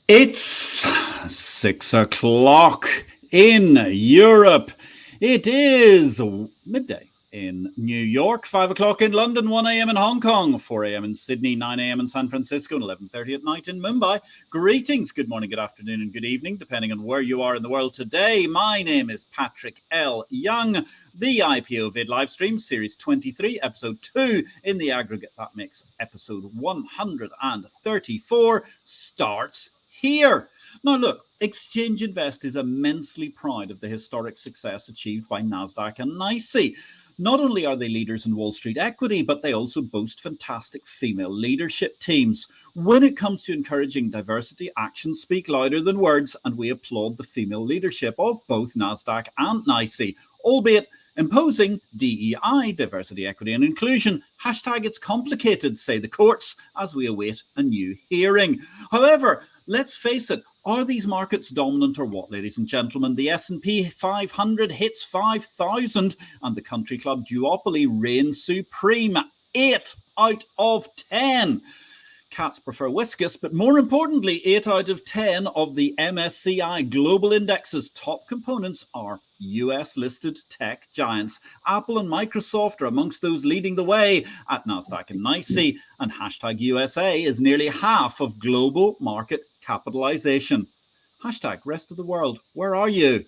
It's 6 o'clock in Europe. It is midday in New York, 5 o'clock in London, 1 a.m. in Hong Kong, 4 a.m. in Sydney, 9 a.m. in San Francisco, and 11:30 at night in Mumbai. Greetings, good morning, good afternoon, and good evening, depending on where you are in the world today. My name is Patrick L. Young. The IPO-VID live stream, Series 23, Episode 2, in the aggregate, that makes Episode 134, starts here. Now look, Exchange Invest is immensely proud of the historic success achieved by NASDAQ and NYSE. Not only are they leaders in Wall Street equity, but they also boast fantastic female leadership teams. When it comes to encouraging diversity, actions speak louder than words, and we applaud the female leadership of both NASDAQ and NYSE, albeit imposing DEI, diversity, equity and inclusion. Hashtag it's complicated, say the courts, as we await a new hearing. However, let's face it, are these markets dominant or what, ladies and gentlemen? The S&P 500 hits 5,000 and the country club duopoly reigns supreme. 8 out of 10. Cats prefer whiskas, but more importantly, 8 out of 10 of the MSCI Global Index's top components are US-listed tech giants. Apple and Microsoft are amongst those leading the way at NASDAQ and NYSE, and hashtag USA is nearly half of global market capitalization. Hashtag rest of the world, where are you?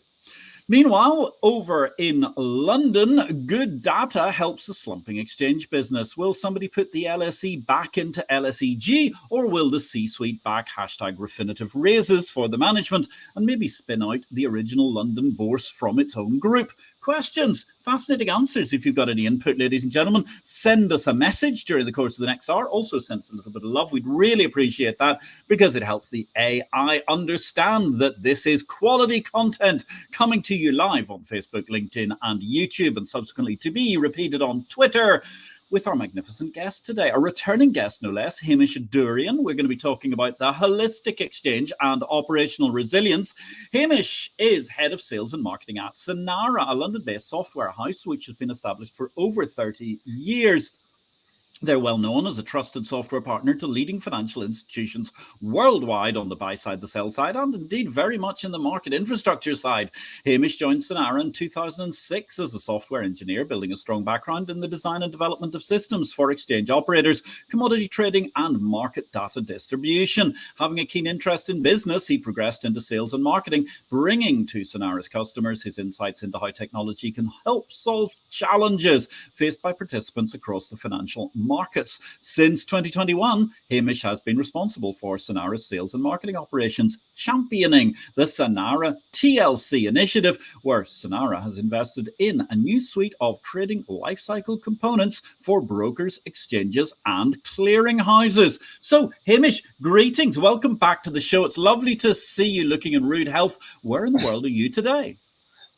Meanwhile, over in London, good data helps the slumping exchange business. Will somebody put the LSE back into LSEG, or will the C-suite back hashtag Refinitiv raises for the management and maybe spin out the original London bourse from its own group? Questions, fascinating answers. If you've got any input, ladies and gentlemen, send us a message during the course of the next hour. Also send us a little bit of love. We'd really appreciate that because it helps the AI understand that this is quality content coming to you live on Facebook, LinkedIn, and YouTube, and subsequently to be repeated on Twitter. With our magnificent guest today, a returning guest no less, Hamish Adourian. We're going to be talking about the holistic exchange and operational resilience. Hamish is head of sales and marketing at Sinara, a London-based software house which has been established for over 30 years. They're well known as a trusted software partner to leading financial institutions worldwide on the buy side, the sell side, and indeed very much in the market infrastructure side. Hamish joined Sinara in 2006 as a software engineer, building a strong background in the design and development of systems for exchange operators, commodity trading, and market data distribution. Having a keen interest in business, he progressed into sales and marketing, bringing to Sinara's customers his insights into how technology can help solve challenges faced by participants across the financial markets. Since 2021, Hamish has been responsible for Sinara's sales and marketing operations, championing the Sinara TLC initiative, where Sinara has invested in a new suite of trading lifecycle components for brokers, exchanges, and clearing houses. So, Hamish, greetings. Welcome back to the show. It's lovely to see you looking in rude health. Where in the world are you today?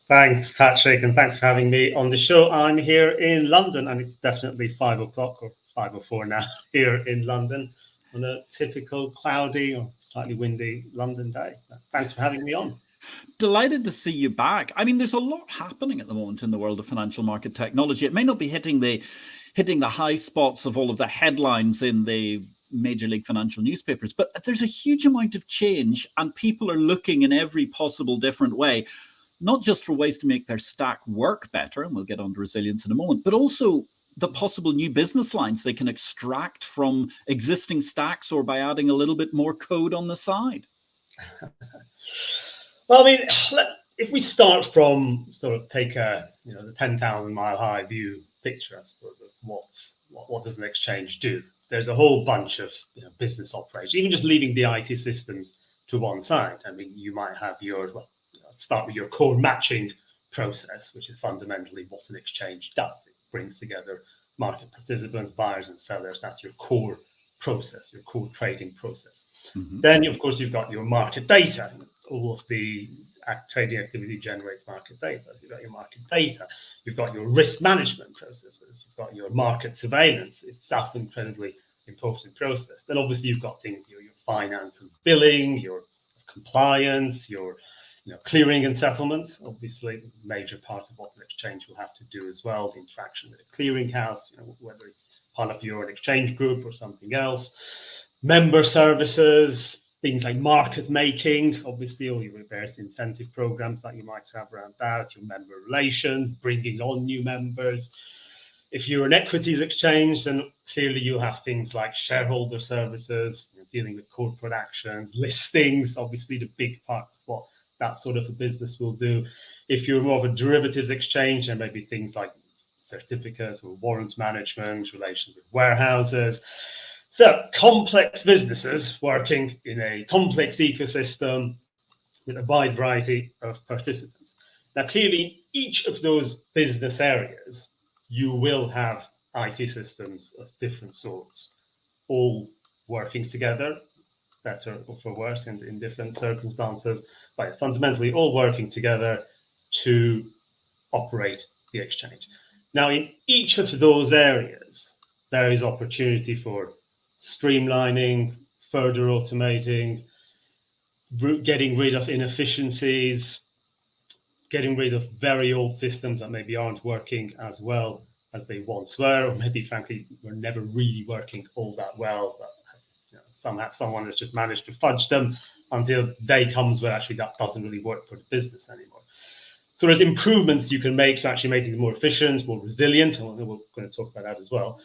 Thanks, Patrick, and thanks for having me on the show. I'm here in London, and it's definitely 5 o'clock or 5:04 now here in London on a typical cloudy or slightly windy London day. Thanks for having me on. Delighted to see you back. I mean, there's a lot happening at the moment in the world of financial market technology. It may not be hitting the high spots of all of the headlines in the major league financial newspapers, but there's a huge amount of change, and people are looking in every possible different way, not just for ways to make their stack work better, and we'll get on to resilience in a moment, but also the possible new business lines they can extract from existing stacks or by adding a little bit more code on the side. Well, I mean, if we start from sort of take the 10,000 mile high view picture, I suppose, of what does an exchange do? There's a whole bunch of business operations, even just leaving the IT systems to one side. I mean, you might have start with your core matching process, which is fundamentally what an exchange does. It brings together market participants, buyers and sellers. That's your core process, your core trading process. Mm-hmm. Then, of course, you've got your market data. All of the trading activity generates market data. So you've got your market data. You've got your risk management processes. You've got your market surveillance. It's an incredibly important process. Then, obviously, you've got things, your finance and billing, your compliance, your clearing and settlement, obviously, a major part of what an exchange will have to do as well, the interaction with a clearing house, whether it's part of your exchange group or something else. Member services, things like market making, obviously, or your various incentive programs that you might have around that, your member relations, bringing on new members. If you're an equities exchange, then clearly you have things like shareholder services, dealing with corporate actions, listings, obviously the big part of what that sort of a business will do. If you're more of a derivatives exchange, then maybe things like certificate or warrant management, relations with warehouses. So complex businesses working in a complex ecosystem with a wide variety of participants. Now, clearly, each of those business areas, you will have IT systems of different sorts, all working together, better or for worse in different circumstances, but fundamentally all working together to operate the exchange. Now, in each of those areas, there is opportunity for streamlining, further automating, getting rid of inefficiencies, getting rid of very old systems that maybe aren't working as well as they once were, or maybe frankly were never really working all that well. But someone has just managed to fudge them until the day comes where actually that doesn't really work for the business anymore. So there's improvements you can make to actually make it more efficient, more resilient, and we're going to talk about that as well.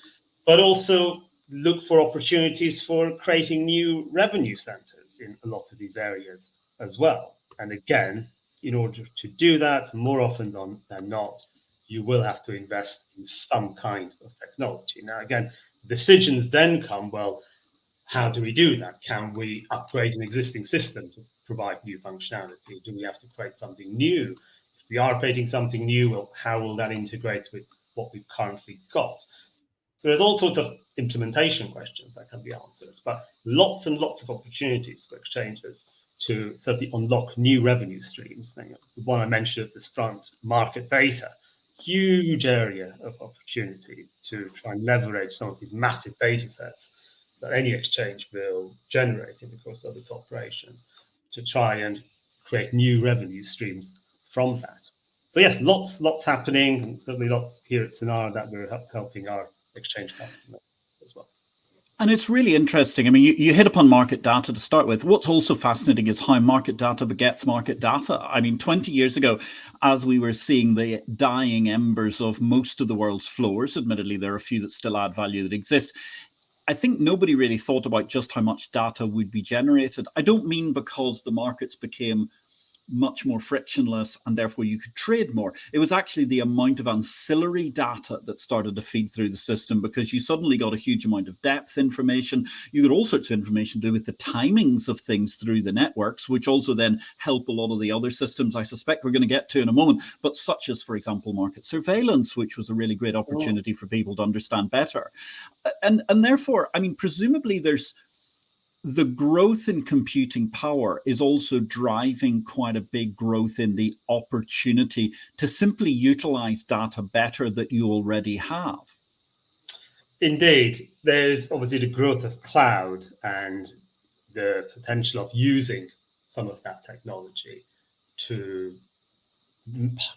But also look for opportunities for creating new revenue centers in a lot of these areas as well. And again, in order to do that, more often than not, you will have to invest in some kind of technology. Now, again, decisions then come, well, how do we do that? Can we upgrade an existing system to provide new functionality? Do we have to create something new? If we are creating something new, well, how will that integrate with what we've currently got? So there's all sorts of implementation questions that can be answered, but lots and lots of opportunities for exchanges to certainly unlock new revenue streams. The one I mentioned at this front, market data, huge area of opportunity to try and leverage some of these massive data sets that any exchange will generate in the course of its operations to try and create new revenue streams from that. So yes, lots happening, and certainly lots here at Sinara that we're helping our exchange customers as well. And it's really interesting. I mean, you hit upon market data to start with. What's also fascinating is how market data begets market data. I mean, 20 years ago, as we were seeing the dying embers of most of the world's floors, admittedly, there are a few that still add value that exist, I think nobody really thought about just how much data would be generated. I don't mean because the markets became much more frictionless and therefore you could trade more. It was actually the amount of ancillary data that started to feed through the system, because you suddenly got a huge amount of depth information. You got all sorts of information to do with the timings of things through the networks, which also then help a lot of the other systems I suspect we're going to get to in a moment, but such as, for example, market surveillance, which was a really great opportunity for people to understand better. And therefore, I mean, presumably there's the growth in computing power is also driving quite a big growth in the opportunity to simply utilize data better that you already have. Indeed, there's obviously the growth of cloud and the potential of using some of that technology to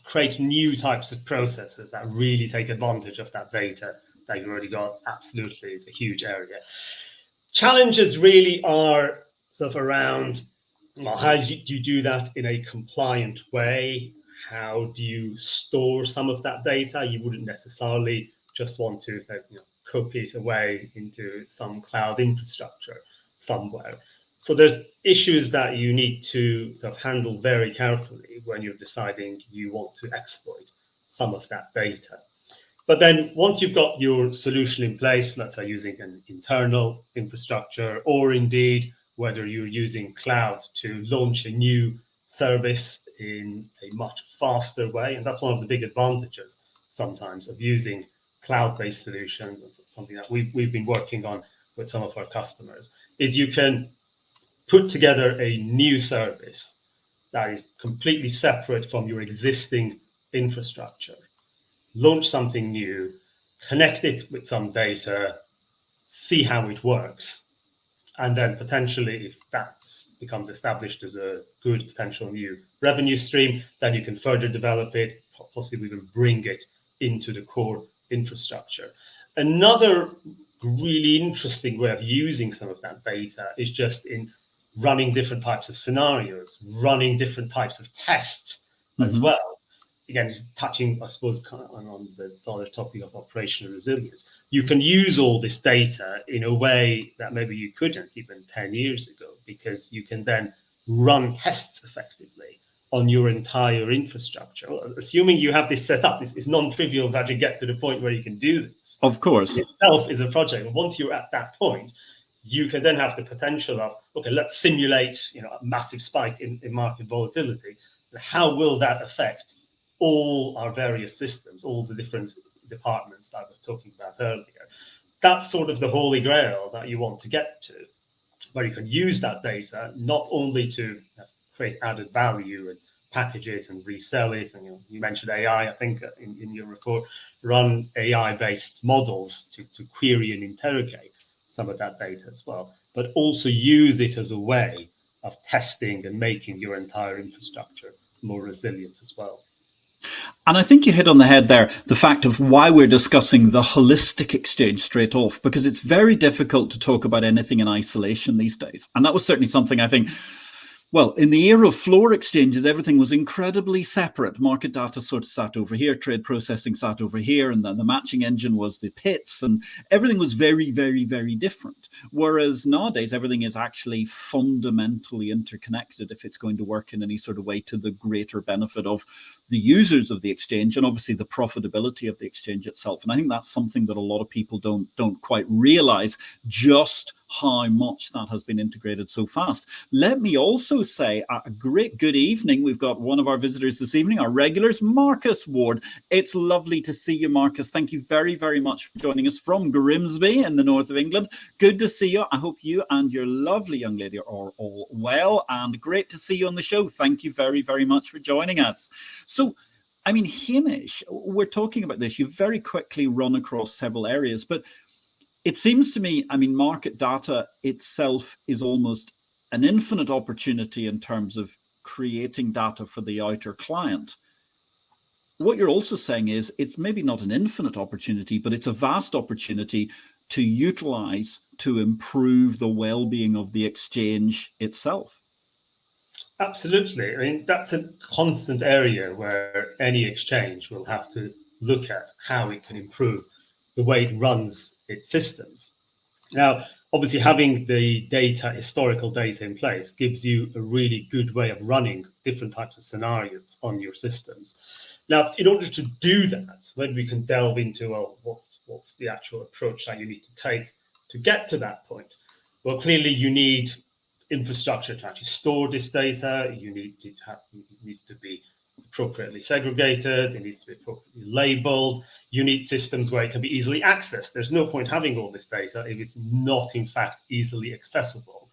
create new types of processes that really take advantage of that data that you've already got. Absolutely, is a huge area. Challenges really are sort of around, well, how do you do that in a compliant way? How do you store some of that data? You wouldn't necessarily just want to say, copy it away into some cloud infrastructure somewhere. So there's issues that you need to sort of handle very carefully when you're deciding you want to exploit some of that data. But then once you've got your solution in place, let's say using an internal infrastructure, or indeed whether you're using cloud to launch a new service in a much faster way, and that's one of the big advantages sometimes of using cloud-based solutions, something that we've been working on with some of our customers, is you can put together a new service that is completely separate from your existing infrastructure, launch something new, connect it with some data, see how it works, and then potentially, if that becomes established as a good potential new revenue stream, then you can further develop it, possibly even bring it into the core infrastructure. Another really interesting way of using some of that data is just in running different types of scenarios, running different types of tests as Mhm. well. Again, just touching, I suppose, kind of on the other topic of operational resilience. You can use all this data in a way that maybe you couldn't even 10 years ago, because you can then run tests effectively on your entire infrastructure. Assuming you have this set up, it's non-trivial that you get to the point where you can do this. Of course. It itself is a project. And once you're at that point, you can then have the potential of, okay, let's simulate, a massive spike in market volatility. How will that affect all our various systems, all the different departments that I was talking about earlier? That's sort of the holy grail that you want to get to, where you can use that data not only to create added value and package it and resell it. And you mentioned AI, I think, in your report, run AI-based models to query and interrogate some of that data as well, but also use it as a way of testing and making your entire infrastructure more resilient as well. And I think you hit on the head there, the fact of why we're discussing the holistic exchange straight off, because it's very difficult to talk about anything in isolation these days. And that was certainly something I think, well, in the era of floor exchanges, everything was incredibly separate. Market data sort of sat over here, trade processing sat over here, and then the matching engine was the pits, and everything was very, very, very different. Whereas nowadays, everything is actually fundamentally interconnected if it's going to work in any sort of way to the greater benefit of the users of the exchange and obviously the profitability of the exchange itself. And I think that's something that a lot of people don't quite realize, just how much that has been integrated so fast. Let me also say a great good evening. We've got one of our visitors this evening, our regulars, Marcus Ward. It's lovely to see you, Marcus. Thank you very, very much for joining us from Grimsby in the north of England. Good to see you. I hope you and your lovely young lady are all well, and great to see you on the show. Thank you very, very much for joining us. So, I mean, Hamish, we're talking about this. You've very quickly run across several areas, but it seems to me, I mean, market data itself is almost an infinite opportunity in terms of creating data for the outer client. What you're also saying is it's maybe not an infinite opportunity, but it's a vast opportunity to utilize to improve the well-being of the exchange itself. Absolutely. I mean, that's a constant area where any exchange will have to look at how it can improve the way it runs its systems. Now, obviously, having the data, historical data in place, gives you a really good way of running different types of scenarios on your systems. Now, in order to do that, maybe we can delve into, well, what's the actual approach that you need to take to get to that point? Well, clearly, you need infrastructure to actually store this data. You need to have, it needs to be appropriately segregated, it needs to be appropriately labeled. You need systems where it can be easily accessed. There's no point having all this data if it's not, in fact, easily accessible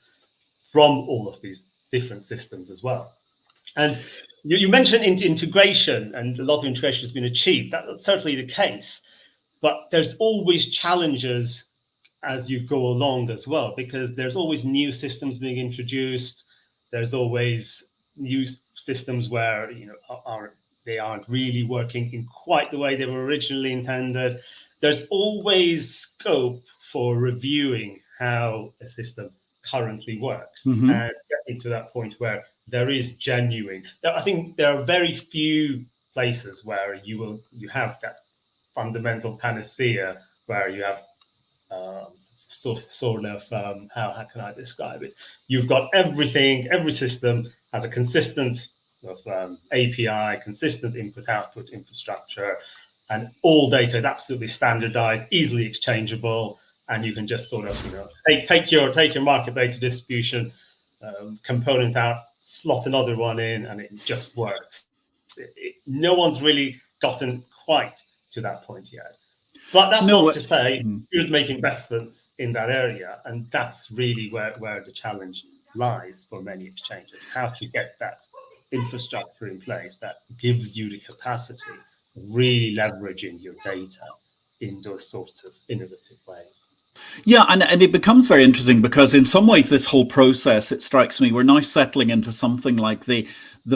from all of these different systems as well. And you mentioned integration, and a lot of integration has been achieved. That's certainly the case. But there's always challenges as you go along as well, because there's always new systems being introduced. There's always new systems where they aren't really working in quite the way they were originally intended. There's always scope for reviewing how a system currently works and getting to that point where there is genuine. I think there are very few places where you have that fundamental panacea where you have sort of how can I describe it? You've got everything, every system has a consistent API, consistent input-output infrastructure, and all data is absolutely standardized, easily exchangeable, and you can just sort of take your market data distribution component out, slot another one in, and it just works. No one's really gotten quite to that point yet. But that's not to say you should make investments in that area, and that's really where the challenge lies for many exchanges, how to get that infrastructure in place that gives you the capacity of really leveraging your data in those sorts of innovative ways. Yeah, and it becomes very interesting because in some ways this whole process, it strikes me, we're now settling into something like the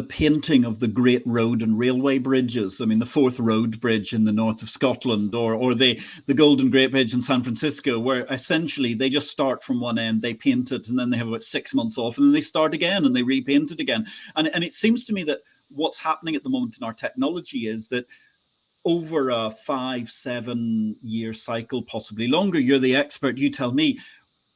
painting of the great road and railway bridges. I mean, the Fourth Road Bridge in the north of Scotland, or the Golden Gate Bridge in San Francisco, where essentially they just start from one end, they paint it, and then they have about 6 months off, and then they start again and they repaint it again. And it seems to me that what's happening at the moment in our technology is that over a 5-7 year cycle, possibly longer, you're the expert, you tell me,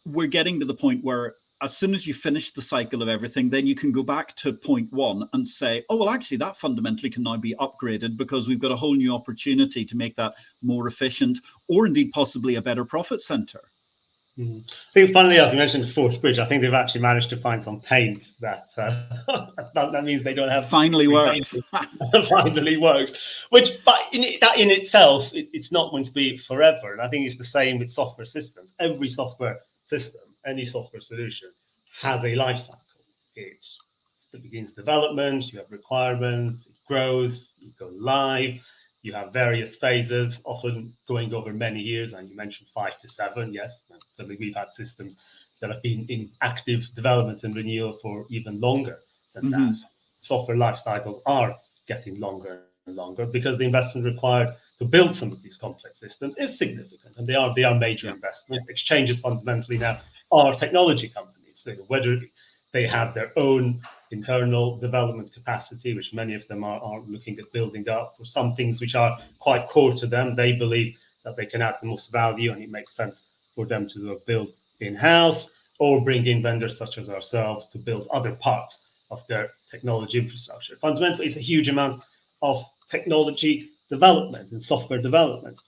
we're getting to the point where as soon as you finish the cycle of everything, then you can go back to point one and say, oh, well, actually, that fundamentally can now be upgraded because we've got a whole new opportunity to make that more efficient or indeed possibly a better profit center. I think, funnily enough, you mentioned the Forth Bridge. I think they've actually managed to find some paint that that means they don't have finally works. finally works. Which, but that in itself, it's not going to be forever. And I think it's the same with software systems. Every software system, any software solution, has a life cycle. It begins development. You have requirements. It grows. You go live. You have various phases, often going over many years, and you mentioned 5 to 7. Yes, certainly we've had systems that have been in active development and renewal for even longer than that. Software life cycles are getting longer and longer because the investment required to build some of these complex systems is significant, and they are major investments. Exchanges fundamentally now are technology companies, so whether they have their own internal development capacity, which many of them are looking at building up, for some things which are quite core to them. They believe that they can add the most value, and it makes sense for them to build in-house or bring in vendors such as ourselves to build other parts of their technology infrastructure. Fundamentally, it's a huge amount of technology development and software development.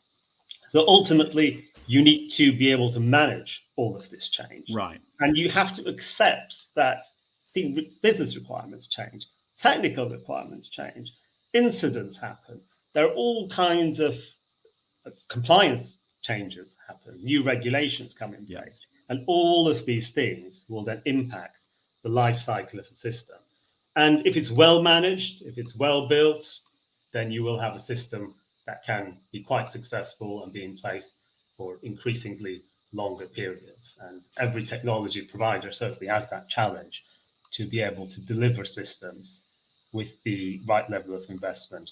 So ultimately, you need to be able to manage all of this change. Right. And you have to accept that business requirements change, technical requirements change, incidents happen. There are all kinds of compliance changes happen, new regulations come in place. And all of these things will then impact the life cycle of the system. And if it's well managed, if it's well built, then you will have a system that can be quite successful and be in place for increasingly longer periods. And every technology provider certainly has that challenge to be able to deliver systems with the right level of investment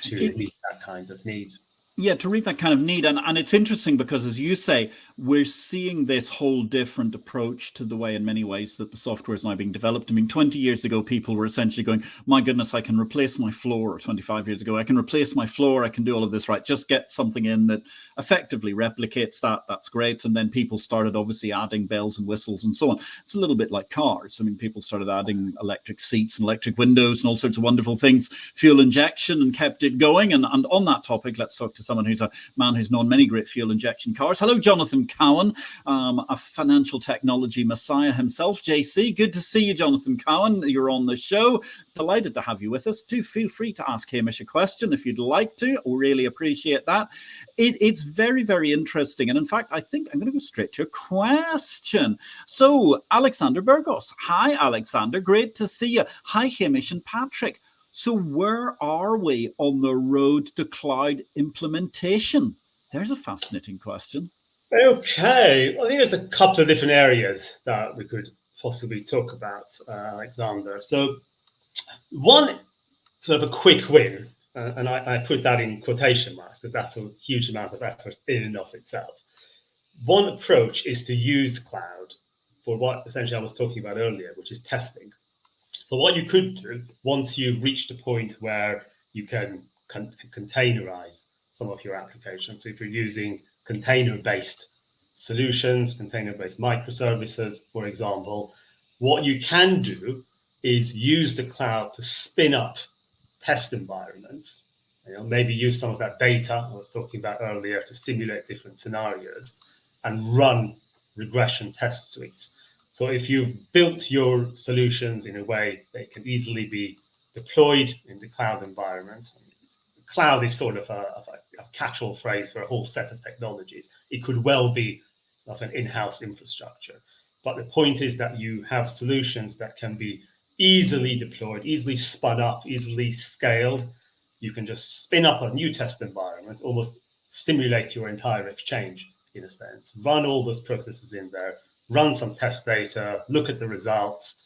to meet that kind of need. Yeah, to read that kind of need. And it's interesting because, as you say, we're seeing this whole different approach to the way, in many ways, that the software is now being developed. I mean, 20 years ago, people were essentially going, my goodness, I can replace my floor, or 25 years ago, I can replace my floor, I can do all of this, right? Just get something in that effectively replicates that. That's great. And then people started obviously adding bells and whistles and so on. It's a little bit like cars. I mean, people started adding electric seats and electric windows and all sorts of wonderful things, fuel injection, and kept it going. And on that topic, let's talk to someone who's a man who's known many great fuel injection cars. Hello, Jonathan Cowan, a financial technology messiah himself. JC, good to see you, Jonathan Cowan. You're on the show. Delighted to have you with us. Do feel free to ask Hamish a question if you'd like to. We'll really appreciate that. It's very, very interesting. And in fact, I think I'm going to go straight to a question. So, Alexander Burgos. Hi, Alexander. Great to see you. Hi, Hamish and Patrick. So where are we on the road to cloud implementation? There's a fascinating question. Okay, well, I think there's a couple of different areas that we could possibly talk about, Alexander. So one sort of a quick win, and I put that in quotation marks because that's a huge amount of effort in and of itself. One approach is to use cloud for what essentially I was talking about earlier, which is testing. So what you could do once you've reached a point where you can containerize some of your applications. So if you're using container-based solutions, container-based microservices, for example, what you can do is use the cloud to spin up test environments. Maybe use some of that data I was talking about earlier to simulate different scenarios and run regression test suites. So if you've built your solutions in a way they can easily be deployed in the cloud environment, cloud is sort of a catch-all phrase for a whole set of technologies. It could well be of an in-house infrastructure. But the point is that you have solutions that can be easily deployed, easily spun up, easily scaled. You can just spin up a new test environment, almost simulate your entire exchange in a sense, run all those processes in there, run some test data, look at the results.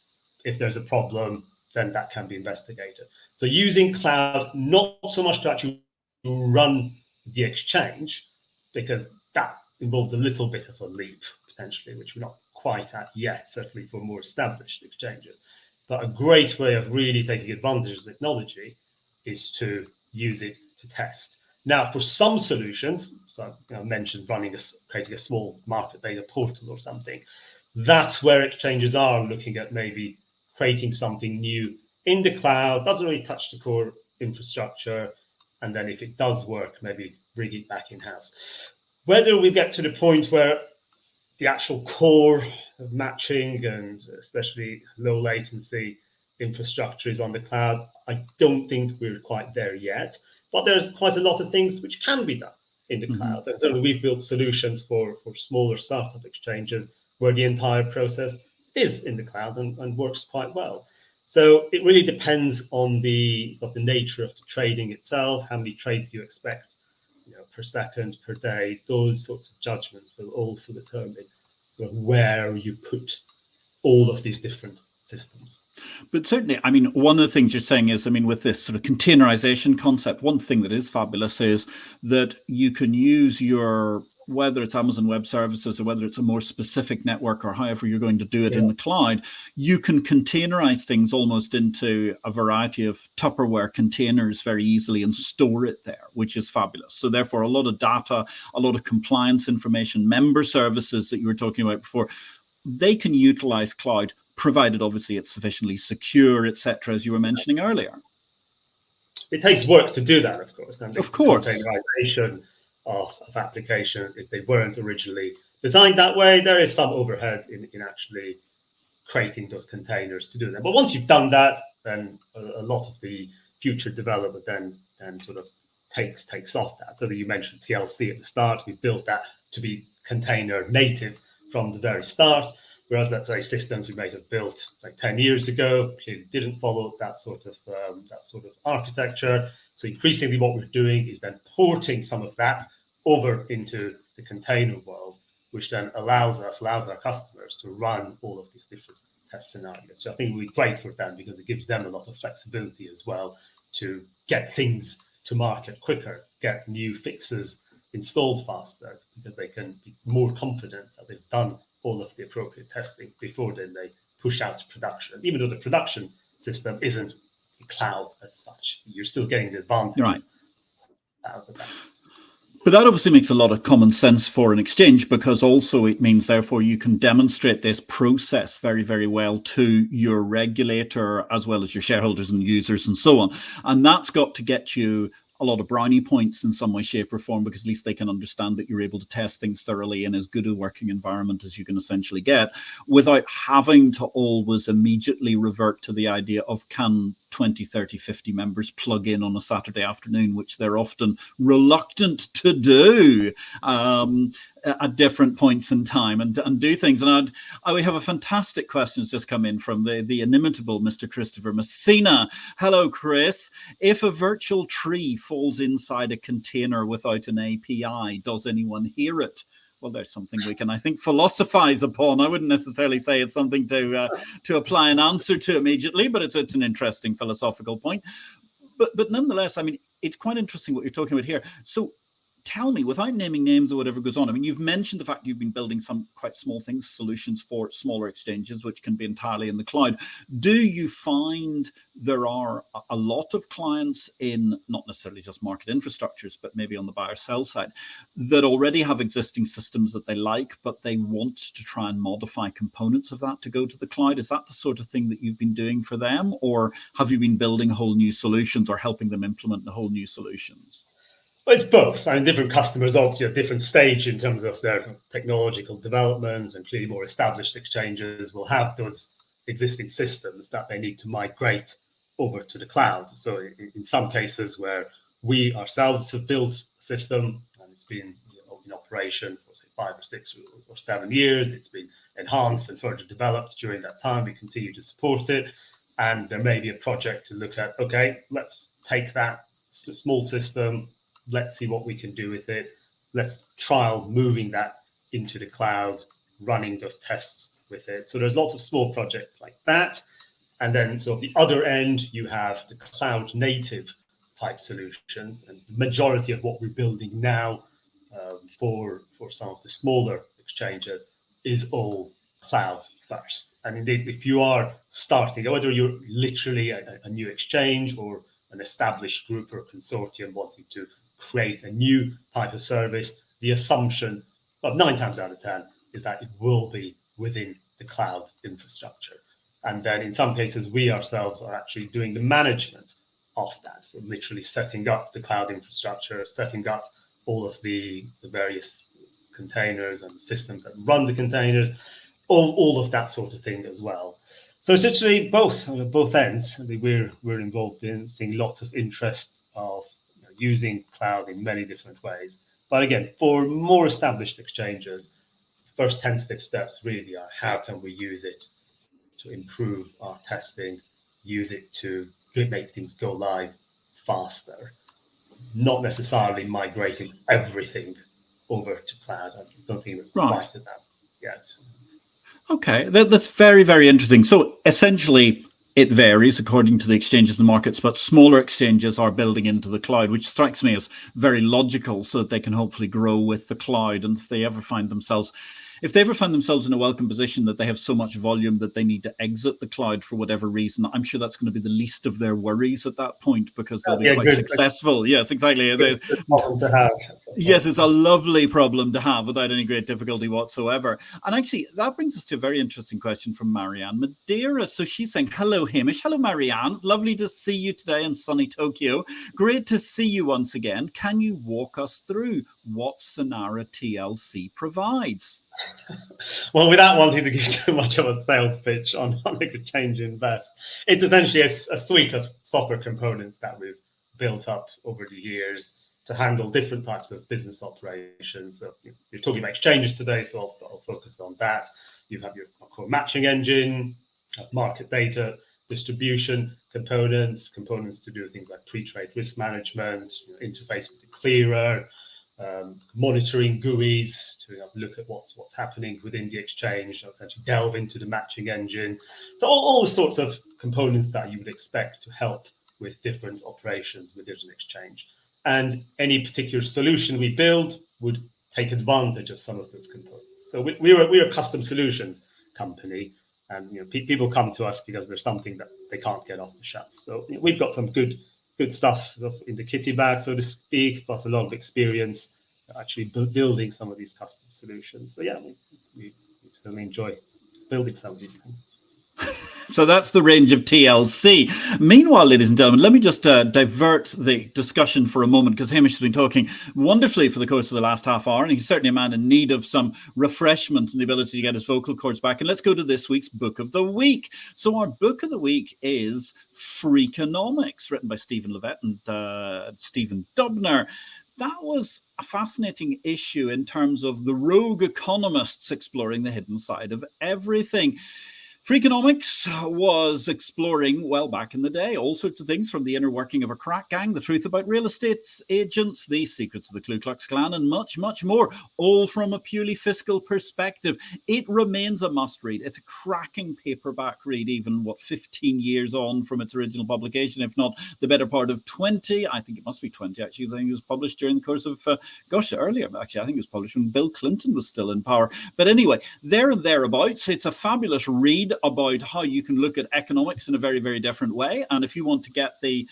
If there's a problem, then that can be investigated. So using cloud, not so much to actually run the exchange, because that involves a little bit of a leap potentially, which we're not quite at yet, certainly for more established exchanges. But a great way of really taking advantage of technology is to use it to test. Now, for some solutions, so I mentioned creating a small market data portal or something, that's where exchanges are looking at maybe creating something new in the cloud, doesn't really touch the core infrastructure, and then if it does work, maybe bring it back in-house. Whether we get to the point where the actual core of matching and especially low latency infrastructure is on the cloud, I don't think we're quite there yet, but there's quite a lot of things which can be done in the cloud. And certainly we've built solutions for smaller startup exchanges where the entire process is in the cloud and works quite well. So it really depends on the nature of the trading itself, how many trades you expect, per second, per day. Those sorts of judgments will also determine where you put all of these different systems. But certainly, I mean, one of the things you're saying is, I mean, with this sort of containerization concept, one thing that is fabulous is that you can use whether it's Amazon Web Services or whether it's a more specific network or however you're going to do it in the cloud, you can containerize things almost into a variety of Tupperware containers very easily and store it there, which is fabulous. So therefore, a lot of data, a lot of compliance information, member services that you were talking about before, they can utilize cloud, provided obviously it's sufficiently secure, etc., as you were mentioning earlier. It takes work to do that, of course. And of course. Containerization of applications, if they weren't originally designed that way, there is some overhead in actually creating those containers to do that. But once you've done that, then a lot of the future development then sort of takes off that. So that you mentioned TLC at the start, we built that to be container native from the very start. Whereas, let's say, systems we might have built like 10 years ago clearly didn't follow that sort of architecture. So increasingly, what we're doing is then porting some of that over into the container world, which then allows our customers to run all of these different test scenarios. So I think it would be great for them because it gives them a lot of flexibility as well to get things to market quicker, get new fixes installed faster, because they can be more confident that they've done all of the appropriate testing before then they push out to production. Even though the production system isn't cloud as such, you're still getting the advantages out of that. But that obviously makes a lot of common sense for an exchange, because also it means, therefore, you can demonstrate this process very, very well to your regulator as well as your shareholders and users and so on. And that's got to get you a lot of brownie points in some way, shape or form, because at least they can understand that you're able to test things thoroughly in as good a working environment as you can essentially get, without having to always immediately revert to the idea of can 20, 30, 50 members plug in on a Saturday afternoon, which they're often reluctant to do at different points in time and do things. And we have a fantastic question just come in from the inimitable Mr. Christopher Messina. Hello, Chris. If a virtual tree falls inside a container without an API, does anyone hear it? Well, there's something we can, I think, philosophize upon. I wouldn't necessarily say it's something to apply an answer to immediately, but it's an interesting philosophical point. But nonetheless, I mean, it's quite interesting what you're talking about here. So tell me, without naming names or whatever goes on, I mean, you've mentioned the fact you've been building some quite small things, solutions for smaller exchanges, which can be entirely in the cloud. Do you find there are a lot of clients in not necessarily just market infrastructures, but maybe on the buyer sell side, that already have existing systems that they like, but they want to try and modify components of that to go to the cloud? Is that the sort of thing that you've been doing for them? Or have you been building whole new solutions or helping them implement the whole new solutions? Well, it's both. I mean, different customers obviously at different stage in terms of their technological development, and clearly more established exchanges will have those existing systems that they need to migrate over to the cloud. So in some cases where we ourselves have built a system and it's been in operation for say 5 or 6 or 7 years, it's been enhanced and further developed during that time, we continue to support it. And there may be a project to look at, okay, let's take that small system, let's see what we can do with it. Let's trial moving that into the cloud, running those tests with it. So there's lots of small projects like that. And then so at the other end, you have the cloud native type solutions. And the majority of what we're building now for some of the smaller exchanges is all cloud first. And indeed, if you are starting, whether you're literally a new exchange or an established group or consortium wanting to create a new type of service, the assumption of 9 times out of 10 is that it will be within the cloud infrastructure. And then in some cases, we ourselves are actually doing the management of that. So literally setting up the cloud infrastructure, setting up all of the various containers and systems that run the containers, all of that sort of thing as well. So essentially both ends, we're involved in seeing lots of interest of using cloud in many different ways. But again, for more established exchanges, first tentative steps really are how can we use it to improve our testing, use it to make things go live faster, not necessarily migrating everything over to cloud. I don't think we're quite at that yet. Okay, that's very, very interesting. So essentially, it varies according to the exchanges and markets, but smaller exchanges are building into the cloud, which strikes me as very logical so that they can hopefully grow with the cloud. And if they ever find themselves in a welcome position that they have so much volume that they need to exit the cloud for whatever reason, I'm sure that's going to be the least of their worries at that point because they'll be quite successful. Yes, exactly. Good problem to have. Yes, it's a lovely problem to have without any great difficulty whatsoever. And actually, that brings us to a very interesting question from Marianne Madeira. So she's saying, hello, Hamish. Hello, Marianne. It's lovely to see you today in sunny Tokyo. Great to see you once again. Can you walk us through what Sinara TLC provides? Well, without wanting to give too much of a sales pitch on Exchange Invest, it's essentially a suite of software components that we've built up over the years to handle different types of business operations. So you're talking about exchanges today, so I'll focus on that. You have your core matching engine, market data, distribution components to do things like pre-trade risk management, interface with the clearer, monitoring GUIs to look at what's happening within the exchange, essentially delve into the matching engine. So all the sorts of components that you would expect to help with different operations within an exchange. And any particular solution we build would take advantage of some of those components. So we're a custom solutions company, and people come to us because there's something that they can't get off the shelf. So we've got some good stuff in the kitty bag, so to speak, plus a lot of experience actually building some of these custom solutions. So yeah, we certainly enjoy building some of these things. So that's the range of TLC. Meanwhile, ladies and gentlemen, let me just divert the discussion for a moment, because Hamish has been talking wonderfully for the course of the last half hour, and he's certainly a man in need of some refreshment and the ability to get his vocal cords back. And let's go to this week's Book of the Week. So our Book of the Week is Freakonomics, written by Stephen Levitt and Stephen Dubner. That was a fascinating issue in terms of the rogue economists exploring the hidden side of everything. Freakonomics was exploring, well, back in the day, all sorts of things, from the inner working of a crack gang, the truth about real estate agents, the secrets of the Ku Klux Klan, and much, much more, all from a purely fiscal perspective. It remains a must-read. It's a cracking paperback read, even, 15 years on from its original publication, if not the better part of 20. I think it must be 20, actually. I think it was published during the course of, earlier, actually. I think it was published when Bill Clinton was still in power. But anyway, there and thereabouts, it's a fabulous read about how you can look at economics in a very, very different way. And if you want to get the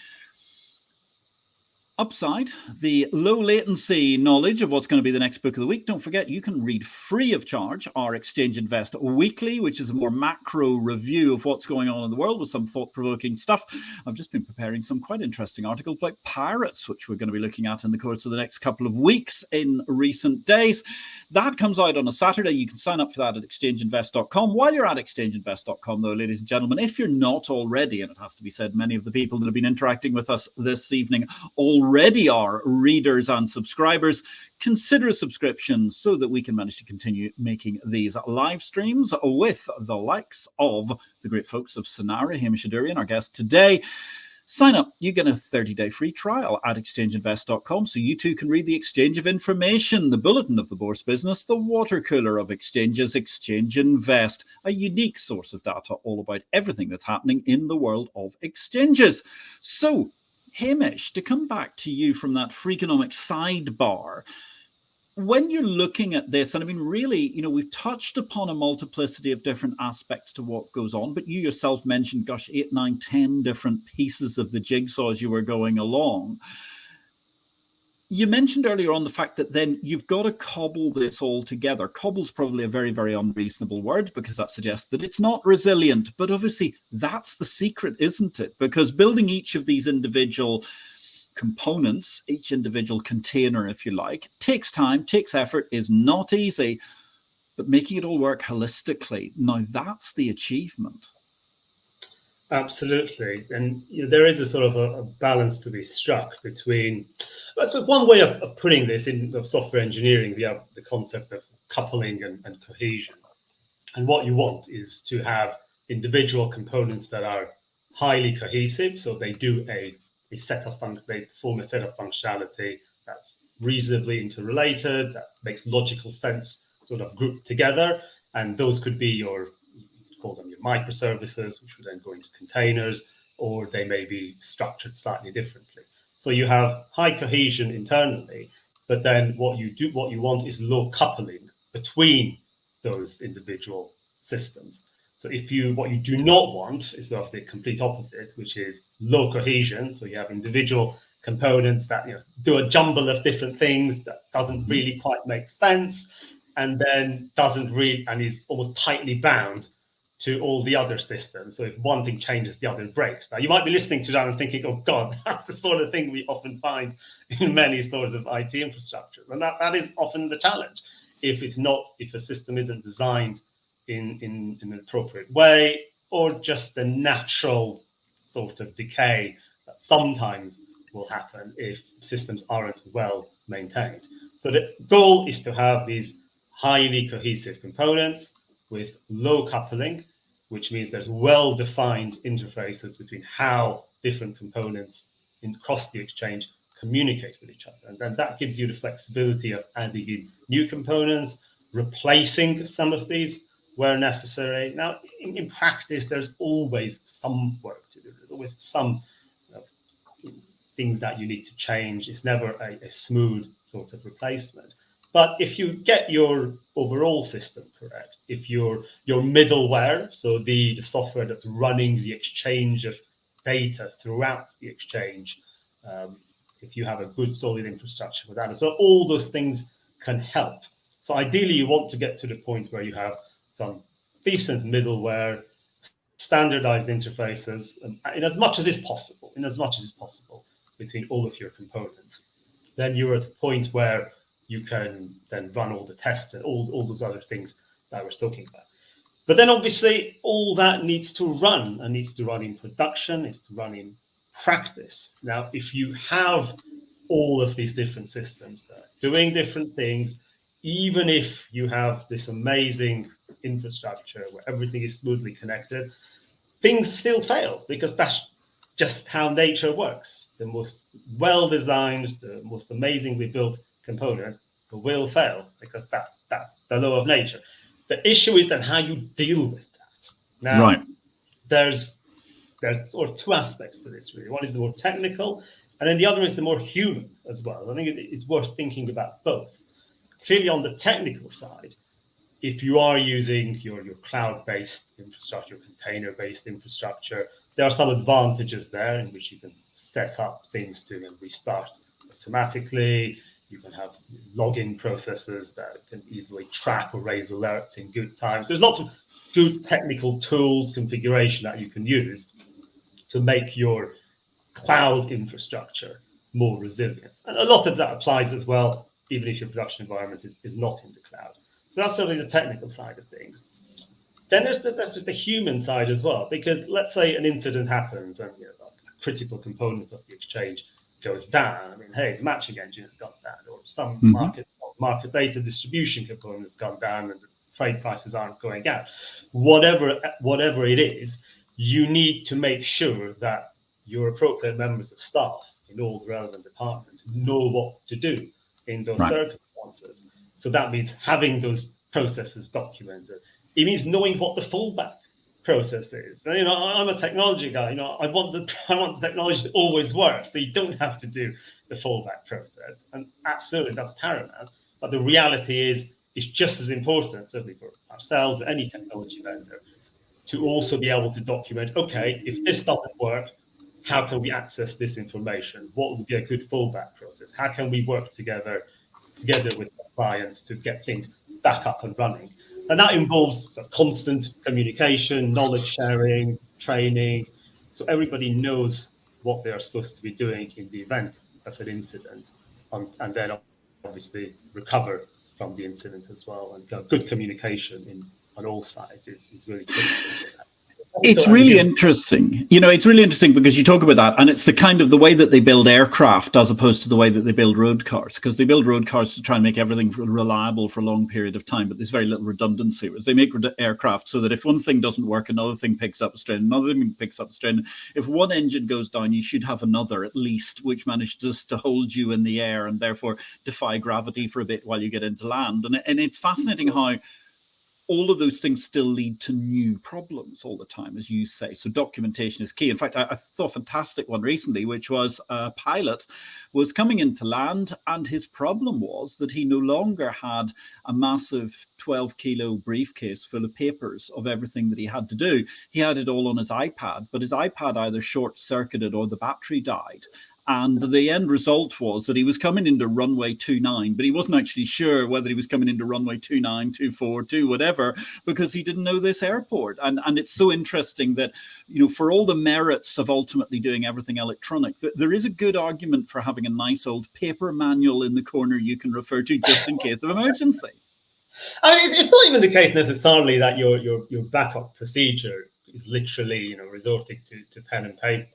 upside, the low latency knowledge of what's going to be the next book of the week, don't forget you can read free of charge our Exchange Invest Weekly, which is a more macro review of what's going on in the world with some thought-provoking stuff. I've just been preparing some quite interesting articles about pirates, which we're going to be looking at in the course of the next couple of weeks in recent days. That comes out on a Saturday. You can sign up for that at exchangeinvest.com. While you're at exchangeinvest.com, though, ladies and gentlemen, if you're not already, and it has to be said, many of the people that have been interacting with us this evening already are readers and subscribers, consider a subscription so that we can manage to continue making these live streams with the likes of the great folks of Sinara, Hamish Adourian, our guest today. Sign up, you get a 30-day free trial at exchangeinvest.com so you too can read the exchange of information, the bulletin of the bourse business, the water cooler of exchanges, Exchange Invest, a unique source of data all about everything that's happening in the world of exchanges. So, Hamish, to come back to you from that Freakonomics sidebar, when you're looking at this, and I mean, really, we've touched upon a multiplicity of different aspects to what goes on, but you yourself mentioned, gosh, 8, 9, 10 different pieces of the jigsaw as you were going along. You mentioned earlier on the fact that then you've got to cobble this all together. Cobble's probably a very, very unreasonable word because that suggests that it's not resilient. But obviously, that's the secret, isn't it? Because building each of these individual components, each individual container, if you like, takes time, takes effort, is not easy, but making it all work holistically, now that's the achievement. Absolutely. And there is a sort of a balance to be struck between, I suppose one way of putting this in of software engineering, we have the concept of coupling and cohesion. And what you want is to have individual components that are highly cohesive, so they do they perform a set of functionality that's reasonably interrelated, that makes logical sense, sort of grouped together. And those could be call them your microservices, which would then go into containers, or they may be structured slightly differently. So you have high cohesion internally, but then what you want is low coupling between those individual systems. So what you do not want is sort of the complete opposite, which is low cohesion. So you have individual components that do a jumble of different things that doesn't really quite make sense, and then and is almost tightly bound to all the other systems. So if one thing changes, the other breaks. Now you might be listening to that and thinking, "Oh God, that's the sort of thing we often find in many sorts of IT infrastructure," and that is often the challenge. If a system isn't designed in an appropriate way, or just the natural sort of decay that sometimes will happen if systems aren't well maintained. So the goal is to have these highly cohesive components with low coupling, which means there's well-defined interfaces between how different components across the exchange communicate with each other. And then that gives you the flexibility of adding in new components, replacing some of these where necessary. Now, in practice, there's always some work to do. There's always some things that you need to change. It's never a smooth sort of replacement. But if you get your overall system correct, if your middleware, so the software that's running the exchange of data throughout the exchange, if you have a good solid infrastructure for that as well, all those things can help. So ideally, you want to get to the point where you have some decent middleware, standardized interfaces, in as much as is possible between all of your components. Then you're at a point where you can then run all the tests and all those other things that I was talking about. But then obviously all that needs to run in production, needs to run in practice. Now, if you have all of these different systems that are doing different things, even if you have this amazing infrastructure where everything is smoothly connected, things still fail because that's just how nature works. The most well-designed, the most amazingly built component will fail because that's the law of nature. The issue is then how you deal with that. Now, right. There's sort of two aspects to this, really. One is the more technical, and then the other is the more human as well. I think it's worth thinking about both. Clearly, on the technical side, if you are using your cloud-based infrastructure, container-based infrastructure, there are some advantages there in which you can set up things to restart automatically. You can have login processes that can easily track or raise alerts in good time. So there's lots of good technical tools, configuration that you can use to make your cloud infrastructure more resilient. And a lot of that applies as well, even if your production environment is not in the cloud. So that's certainly the technical side of things. Then that's just the human side as well, because let's say an incident happens and a critical component of the exchange goes down. I mean, hey, the matching engine has gone down, or some market data distribution component has gone down, and the trade prices aren't going out. Whatever it is, you need to make sure that your appropriate members of staff in all the relevant departments know what to do in those Right. circumstances. So that means having those processes documented. It means knowing what the fallback process is. And, I'm a technology guy. I want the technology to always work, so you don't have to do the fallback process. And absolutely, that's paramount. But the reality is, it's just as important, certainly for ourselves, any technology vendor, to also be able to document, okay, if this doesn't work, how can we access this information? What would be a good fallback process? How can we work together with clients to get things back up and running? And that involves sort of constant communication, knowledge sharing, training, so everybody knows what they are supposed to be doing in the event of an incident, and then obviously recover from the incident as well. And good communication on all sides is really critical. It's really interesting. It's really interesting because you talk about that, and it's the kind of the way that they build aircraft as opposed to the way that they build road cars, because they build road cars to try and make everything reliable for a long period of time, but there's very little redundancy. Whereas they make aircraft so that if one thing doesn't work, another thing picks up a strain, another thing picks up a strain. If one engine goes down, you should have another at least, which manages to hold you in the air and therefore defy gravity for a bit while you get into land. And it's fascinating how all of those things still lead to new problems all the time, as you say. So documentation is key. In fact, I saw a fantastic one recently, which was a pilot was coming into land, and his problem was that he no longer had a massive 12-kilo briefcase full of papers of everything that he had to do. He had it all on his iPad, but his iPad either short-circuited or the battery died. And the end result was that he was coming into runway 29, but he wasn't actually sure whether he was coming into runway 29, 24, 2, whatever, because he didn't know this airport. And it's so interesting that, for all the merits of ultimately doing everything electronic, there is a good argument for having a nice old paper manual in the corner you can refer to just in case of emergency. I mean, it's not even the case necessarily that your backup procedure is literally, resorting to pen and paper.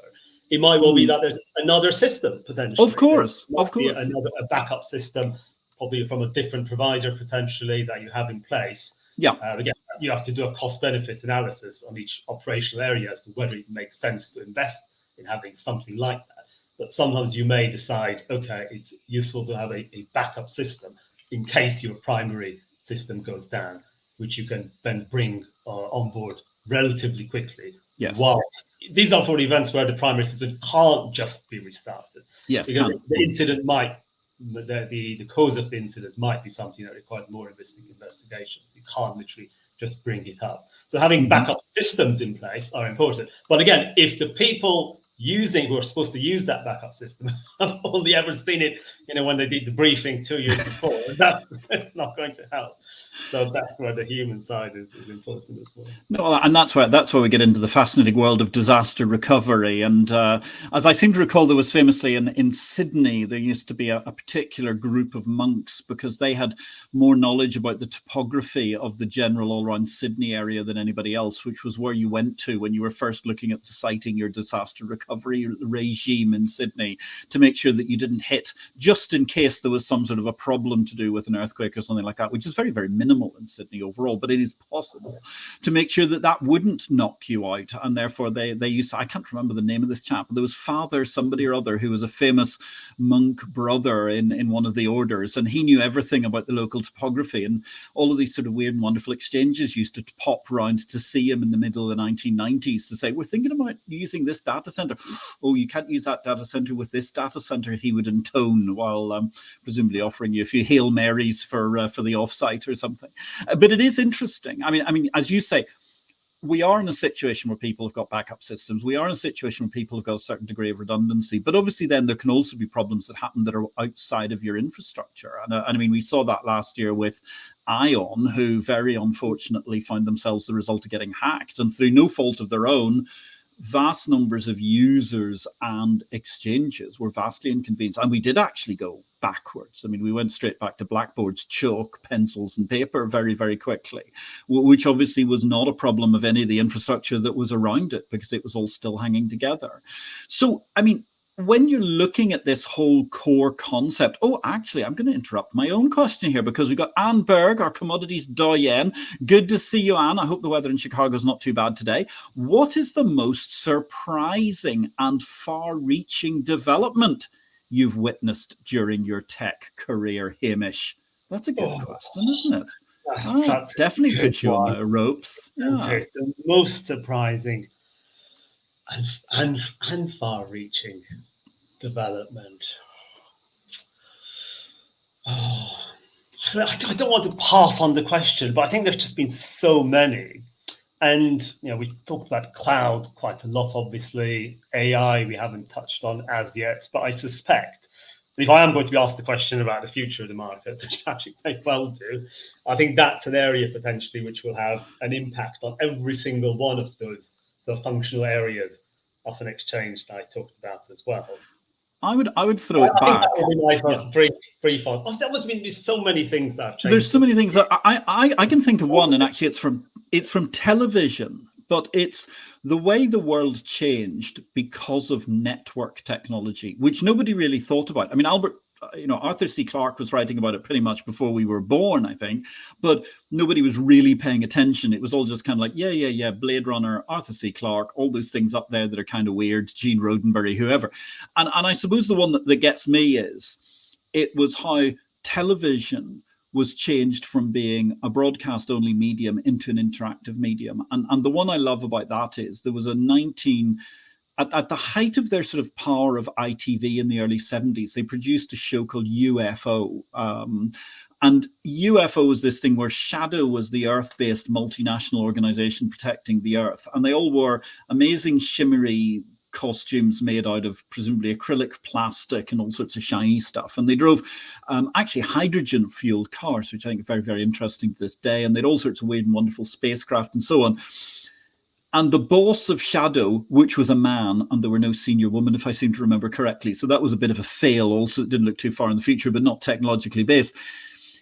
It might well be that there's another system potentially. Of course. A backup system, probably from a different provider potentially, that you have in place. Yeah. Again, you have to do a cost-benefit analysis on each operational area as to whether it makes sense to invest in having something like that. But sometimes you may decide, okay, it's useful to have a backup system in case your primary system goes down, which you can then bring on board relatively quickly. Yes. Whilst these are for events where the primary system can't just be restarted. Yes. Because the incident might, the cause of the incident might be something that requires more investigation. So you can't literally just bring it up. So having backup systems in place are important. But again, if the people who are supposed to use that backup system have only ever seen it, when they did the briefing 2 years before, that's not going to help. So that's where the human side is important as well. No, and that's where we get into the fascinating world of disaster recovery. And as I seem to recall, there was famously in Sydney, there used to be a particular group of monks because they had more knowledge about the topography of the general all-round Sydney area than anybody else, which was where you went to when you were first looking at citing your disaster recovery regime in Sydney, to make sure that you didn't hit, just in case there was some sort of a problem to do with an earthquake or something like that, which is very, very minimal in Sydney overall, but it is possible to make sure that wouldn't knock you out. And therefore they used to, I can't remember the name of this chap, but there was Father somebody or other who was a famous monk brother in one of the orders, and he knew everything about the local topography, and all of these sort of weird and wonderful exchanges used to pop round to see him in the middle of the 1990s to say, we're thinking about using this data center. Oh, you can't use that data center with this data center, he would intone, while presumably offering you a few Hail Marys for the offsite or something. But it is interesting. I mean, as you say, we are in a situation where people have got backup systems. We are in a situation where people have got a certain degree of redundancy. But obviously then there can also be problems that happen that are outside of your infrastructure. And I mean, we saw that last year with Ion, who very unfortunately found themselves the result of getting hacked. And through no fault of their own, vast numbers of users and exchanges were vastly inconvenienced. And we did actually go backwards. I mean, we went straight back to blackboards, chalk, pencils, and paper very, very quickly, which obviously was not a problem of any of the infrastructure that was around it, because it was all still hanging together. So, I mean, when you're looking at this whole core concept, actually, I'm going to interrupt my own question here because we've got Anne Berg, our commodities doyen. Good to see you, Anne. I hope the weather in Chicago is not too bad today. What is the most surprising and far-reaching development you've witnessed during your tech career, Hamish? That's a good question, isn't it? That's definitely puts you on the ropes. Yeah. Okay. The most surprising and far-reaching development. I don't want to pass on the question, but I think there's just been so many. And we talked about cloud quite a lot, obviously. AI we haven't touched on as yet, but I suspect if I am going to be asked the question about the future of the market, which actually may well do, I think that's an area potentially which will have an impact on every single one of those sort of functional areas of an exchange that I talked about as well. I would throw it back. I think that would be my brief answer. There must be so many things that have changed. There's so many things that I can think of one, and actually it's from television, but it's the way the world changed because of network technology, which nobody really thought about. I mean, Arthur C. Clarke was writing about it pretty much before we were born, I think, but nobody was really paying attention. It was all just kind of like, yeah, Blade Runner, Arthur C. Clarke, all those things up there that are kind of weird, Gene Roddenberry, whoever. And I suppose the one that gets me is it was how television was changed from being a broadcast only medium into an interactive medium. And the one I love about that is there was at the height of their sort of power of ITV in the early 70s, they produced a show called UFO. And UFO was this thing where Shadow was the Earth-based multinational organization protecting the Earth. And they all wore amazing shimmery costumes made out of presumably acrylic plastic and all sorts of shiny stuff. And they drove actually hydrogen fueled cars, which I think are very, very interesting to this day. And they had all sorts of weird and wonderful spacecraft and so on. And the boss of Shadow, which was a man, and there were no senior women, if I seem to remember correctly. So that was a bit of a fail also. It didn't look too far in the future, but not technologically based.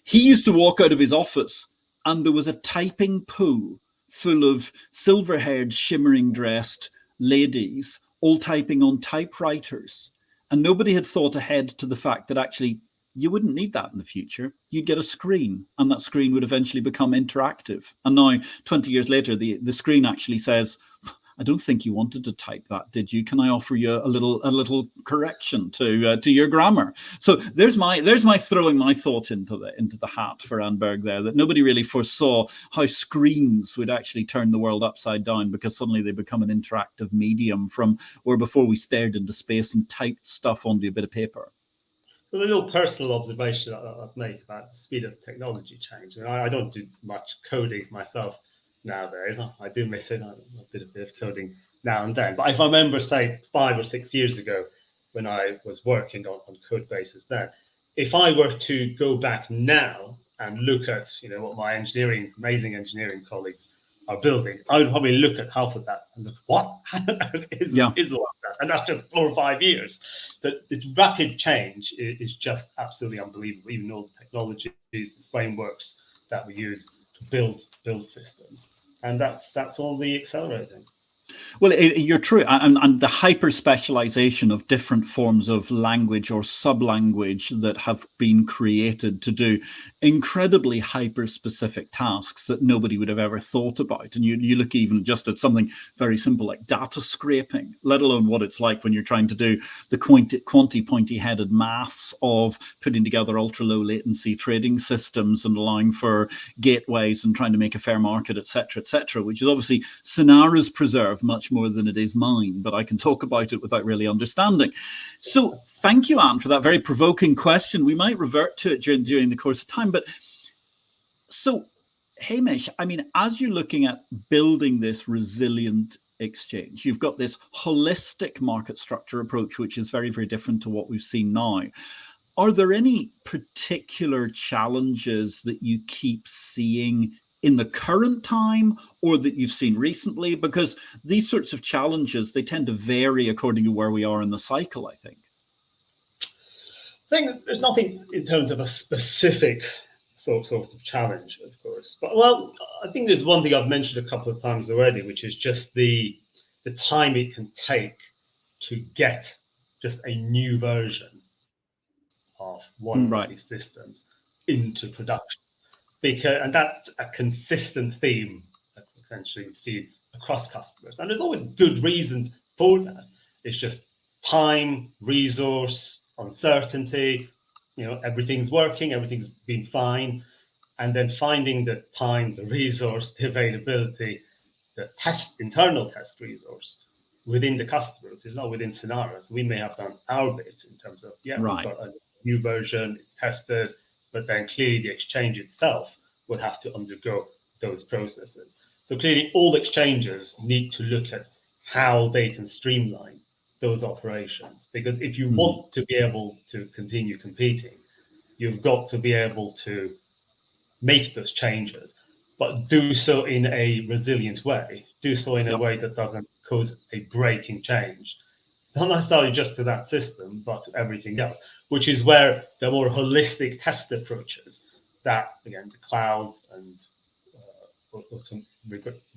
He used to walk out of his office and there was a typing pool full of silver-haired, shimmering dressed ladies, all typing on typewriters. And nobody had thought ahead to the fact that actually you wouldn't need that in the future. You'd get a screen, and that screen would eventually become interactive. And now, 20 years later, the screen actually says, I don't think you wanted to type that, did you? Can I offer you a little correction to your grammar? So there's my throwing my thought into the hat for Anne Berg there, that nobody really foresaw how screens would actually turn the world upside down, because suddenly they become an interactive medium from where before we stared into space and typed stuff onto a bit of paper. So the little personal observation I've made about the speed of technology change. I don't do much coding myself nowadays. I do miss it. A bit of coding now and then. But if I remember, say, 5 or 6 years ago, when I was working on code bases then, if I were to go back now and look at what my amazing engineering colleagues are building, I would probably look at half of that and look, what is all of that? And that's just 4 or 5 years. So the rapid change is just absolutely unbelievable. Even all the technologies, the frameworks that we use to build systems, and that's all the accelerating. Well, you're true. And the hyper specialization of different forms of language or sub-language that have been created to do incredibly hyper specific tasks that nobody would have ever thought about. And you look even just at something very simple like data scraping, let alone what it's like when you're trying to do the pointy headed maths of putting together ultra low latency trading systems and allowing for gateways and trying to make a fair market, et cetera, which is obviously Sinara's preserve much more than it is mine, but I can talk about it without really understanding. So thank you, Anne, for that very provoking question. We might revert to it during the course of time, but so Hamish, I mean, as you're looking at building this resilient exchange, you've got this holistic market structure approach, which is very, very different to what we've seen now. Are there any particular challenges that you keep seeing in the current time or that you've seen recently? Because these sorts of challenges, they tend to vary according to where we are in the cycle, I think. I think there's nothing in terms of a specific sort of challenge, of course. But, well, I think there's one thing I've mentioned a couple of times already, which is just the time it can take to get just a new version of one Right. of these systems into production. And that's a consistent theme that essentially we've seen across customers. And there's always good reasons for that. It's just time, resource, uncertainty, everything's working, everything's been fine. And then finding the time, the resource, the availability, the internal test resource within the customers is not within Sinara. So we may have done our bit in terms of, we've got a new version, it's tested, but then clearly the exchange itself would have to undergo those processes. So clearly all exchanges need to look at how they can streamline those operations, because if you want to be able to continue competing, you've got to be able to make those changes, but do so in a resilient way, do so in a way that doesn't cause a breaking change, not necessarily just to that system, but to everything else, which is where the more holistic test approaches that, again, the cloud and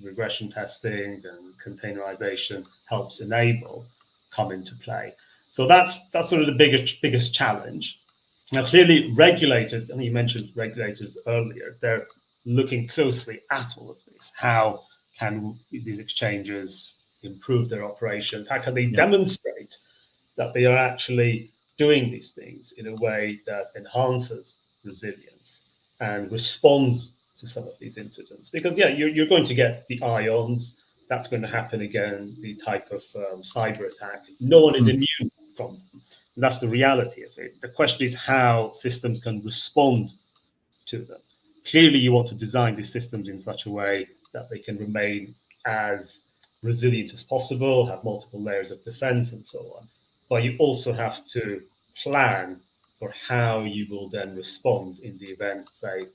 regression testing and containerization helps enable come into play. So that's sort of the biggest challenge. Now, clearly, regulators, and you mentioned regulators earlier, they're looking closely at all of this. How can these exchanges improve their operations? How can they demonstrate that they are actually doing these things in a way that enhances resilience and responds to some of these incidents? Because, you're going to get the ions. That's going to happen again, the type of cyber attack. No one is immune from them. And that's the reality of it. The question is how systems can respond to them. Clearly, you want to design these systems in such a way that they can remain as resilient as possible, have multiple layers of defense and so on. But you also have to plan for how you will then respond in the event, say,